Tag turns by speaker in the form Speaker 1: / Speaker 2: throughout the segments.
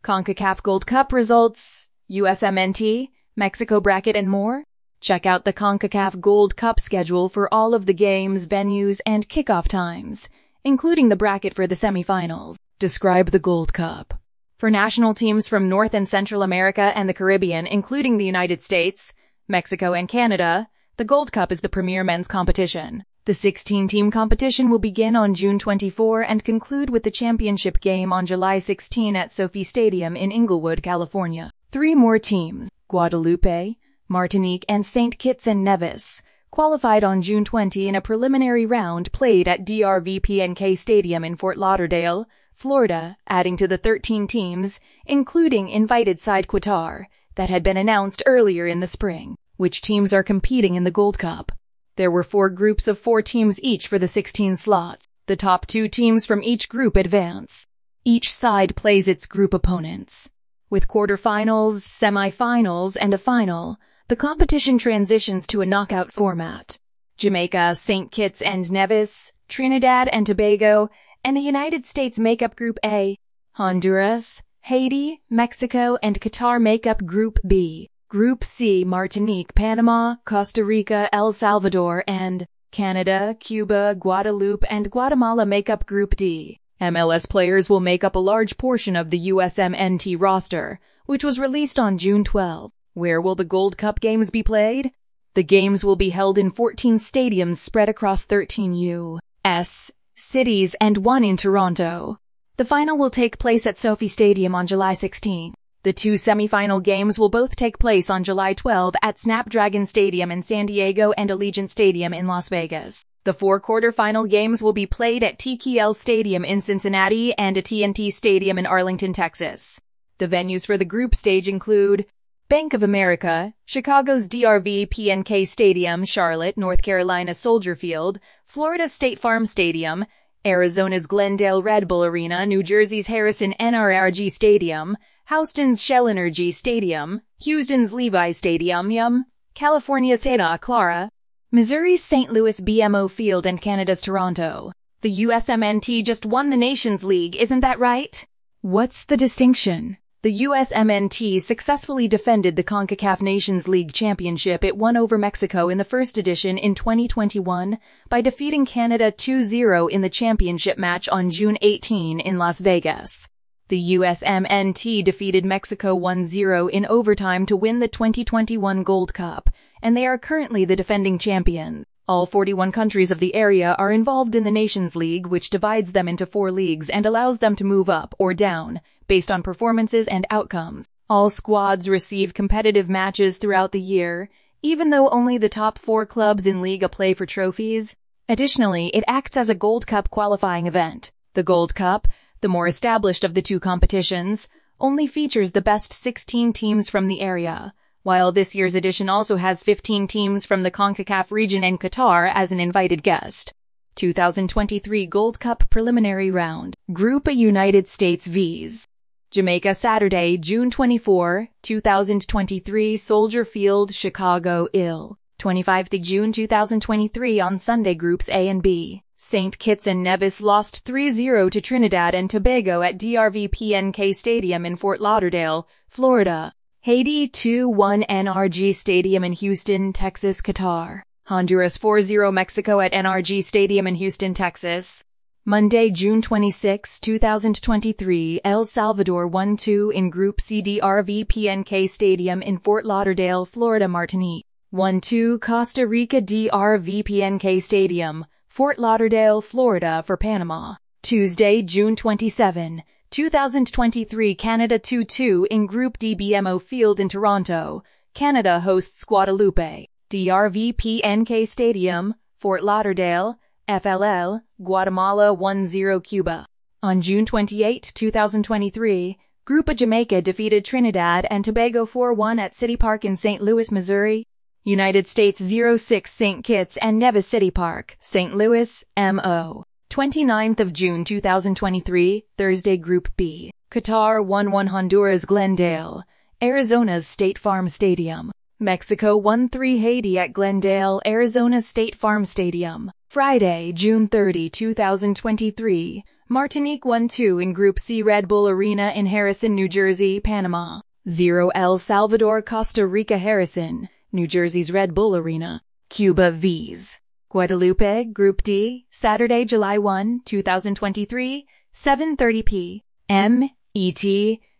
Speaker 1: Concacaf Gold Cup results, USMNT, Mexico bracket and more. Check out the Concacaf Gold Cup schedule for all of the games, venues, and kickoff times, including the bracket for the semifinals. Describe the Gold Cup. For national teams from North and Central America and the Caribbean, including the United States, Mexico, and Canada, the Gold Cup is the premier men's competition. The 16-team competition will begin on June 24 and conclude with the championship game on July 16 at Sophie Stadium in Inglewood, California. 3 more teams, Guadeloupe, Martinique, and St. Kitts and Nevis, qualified on June 20 in a preliminary round played at DRV-PNK Stadium in Fort Lauderdale, Florida, adding to the 13 teams, including invited side Qatar, that had been announced earlier in the spring. Which teams are competing in the Gold Cup? There were 4 groups of 4 teams each for the 16 slots. The top 2 teams from each group advance. Each side plays its group opponents. With quarterfinals, semifinals, and a final, the competition transitions to a knockout format. Jamaica, St. Kitts and Nevis, Trinidad and Tobago, and the United States make up Group A. Honduras, Haiti, Mexico, and Qatar make up Group B. Group C, Martinique, Panama, Costa Rica, El Salvador, and Canada, Cuba, Guadeloupe, and Guatemala make up Group D. MLS players will make up a large portion of the USMNT roster, which was released on June 12. Where will the Gold Cup games be played? The games will be held in 14 stadiums spread across 13 U.S. cities and 1 in Toronto. The final will take place at Sophie Stadium on July 16. The 2 semifinal games will both take place on July 12 at Snapdragon Stadium in San Diego and Allegiant Stadium in Las Vegas. The 4 quarterfinal games will be played at TKL Stadium in Cincinnati and a TNT Stadium in Arlington, Texas. The venues for the group stage include Bank of America, Chicago's DRV-PNK Stadium, Charlotte, North Carolina Soldier Field, Florida State Farm Stadium, Arizona's Glendale Red Bull Arena, New Jersey's Harrison NRRG Stadium, Houston's Shell Energy Stadium, Houston's Levi Stadium, California's Santa Clara, Missouri's St. Louis BMO Field, and Canada's Toronto. The USMNT just won the Nations League, isn't that right? What's the distinction? The USMNT successfully defended the Concacaf Nations League Championship it won over Mexico in the first edition in 2021 by defeating Canada 2-0 in the championship match on June 18 in Las Vegas. The USMNT defeated Mexico 1-0 in overtime to win the 2021 Gold Cup, and they are currently the defending champions. All 41 countries of the area are involved in the Nations League, which divides them into 4 leagues and allows them to move up or down based on performances and outcomes. All squads receive competitive matches throughout the year, even though only the top 4 clubs in Liga play for trophies. Additionally, it acts as a Gold Cup qualifying event. The Gold Cup, the more established of the 2 competitions, only features the best 16 teams from the area, while this year's edition also has 15 teams from the CONCACAF region and Qatar as an invited guest. 2023 Gold Cup Preliminary Round. Group A, United States vs. Jamaica, Saturday, June 24, 2023, Soldier Field, Chicago, Ill. 25th June 2023 on Sunday. Groups A and B. St. Kitts and Nevis lost 3-0 to Trinidad and Tobago at DRV-PNK Stadium in Fort Lauderdale, Florida. Haiti 2-1 NRG Stadium in Houston, Texas, Qatar. Honduras 4-0 Mexico at NRG Stadium in Houston, Texas. Monday, June 26, 2023, El Salvador 1-2 in Group C DRV-PNK Stadium in Fort Lauderdale, Florida. Martinique 1-2 Costa Rica DRV-PNK Stadium, Fort Lauderdale, Florida for Panama. Tuesday, June 27, 2023, Canada 2-2 in Group D BMO Field in Toronto. Canada hosts Guadeloupe. DRV-PNK Stadium, Fort Lauderdale, FLL, Guatemala 1-0 Cuba. On June 28, 2023, Group A, Jamaica defeated Trinidad and Tobago 4-1 at City Park in St. Louis, Missouri. United States 0-6 St. Kitts and Nevis City Park, St. Louis, MO. 29th June 2023, Thursday. Group B. Qatar 1-1 Honduras Glendale, Arizona's State Farm Stadium. Mexico 1-3 Haiti at Glendale, Arizona State Farm Stadium. Friday, June 30, 2023, Martinique 1-2 in Group C. Red Bull Arena in Harrison, New Jersey, Panama. 0 El Salvador, Costa Rica. Harrison, New Jersey's Red Bull Arena. Cuba vs. Guadalupe, Group D, Saturday, July 1, 2023, 7:30 p.m. ET,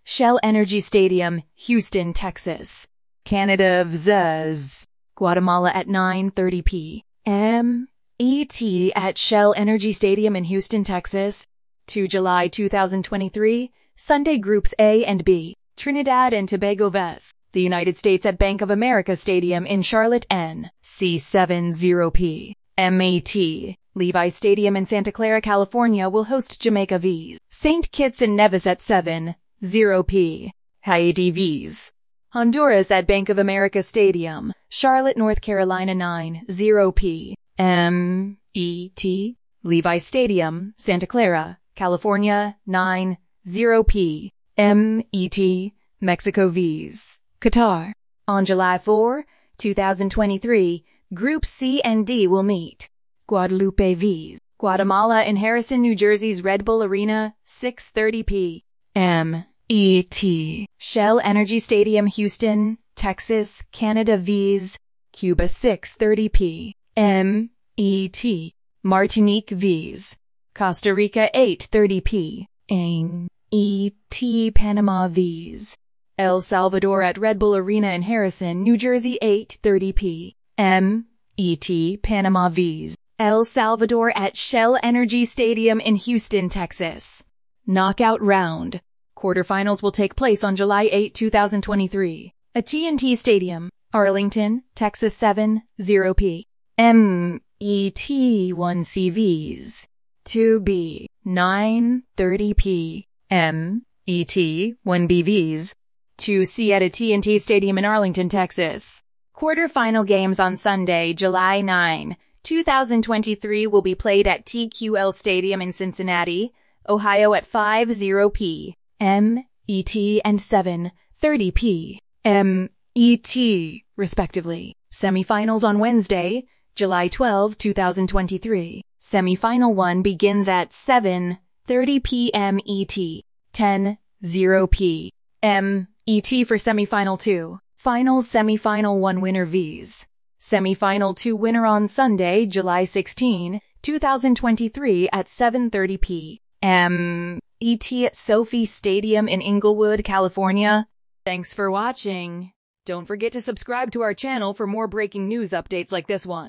Speaker 1: Shell Energy Stadium, Houston, Texas. Canada vs. Guatemala at 9:30 p.m. ET at Shell Energy Stadium in Houston, Texas. 2 July 2023, Sunday. Groups A and B. Trinidad and Tobago vs. the United States at Bank of America Stadium in Charlotte, NC. 7:00 p.m. ET. Levi Stadium in Santa Clara, California will host Jamaica vs. St. Kitts and Nevis at 7:00 p.m. Haiti vs. Honduras at Bank of America Stadium, Charlotte, North Carolina. 9:00 p.m. ET. Levi Stadium, Santa Clara, California. 9:00 p.m. ET. Mexico vs. Qatar. On July 4, 2023, Groups C and D will meet. Guadalupe vs. Guatemala in Harrison, New Jersey's Red Bull Arena. 6:30 p.m. ET. Shell Energy Stadium, Houston, Texas, Canada vs. Cuba. 6:30 p.m. ET. Martinique vs. Costa Rica. 8:30 p.m. ET. Panama vs. El Salvador at Red Bull Arena in Harrison, New Jersey. 8:30 p.m. ET. Panama vs. El Salvador at Shell Energy Stadium in Houston, Texas. Knockout round. Quarterfinals will take place on July 8, 2023, at TNT Stadium, Arlington, Texas. 7:00 p.m. ET. 1C vs. 2B. 9:30 p.m. ET. 1B vs. 2C at a TNT Stadium in Arlington, Texas. Quarterfinal games on Sunday, July 9, 2023 will be played at TQL Stadium in Cincinnati, Ohio at 5:00 p.m. ET and 7:30 p.m. ET, respectively. Semifinals on Wednesday, July 12, 2023. Semifinal 1 begins at 7:30 p.m. ET, 10:00 p.m. ET for Semifinal 2. Finals. Semifinal 1 winner vs. Semifinal 2 winner on Sunday, July 16, 2023 at 7:30 p.m. ET at Sophie Stadium in Inglewood, California. Thanks for watching. Don't forget to subscribe to our channel for more breaking news updates like this one.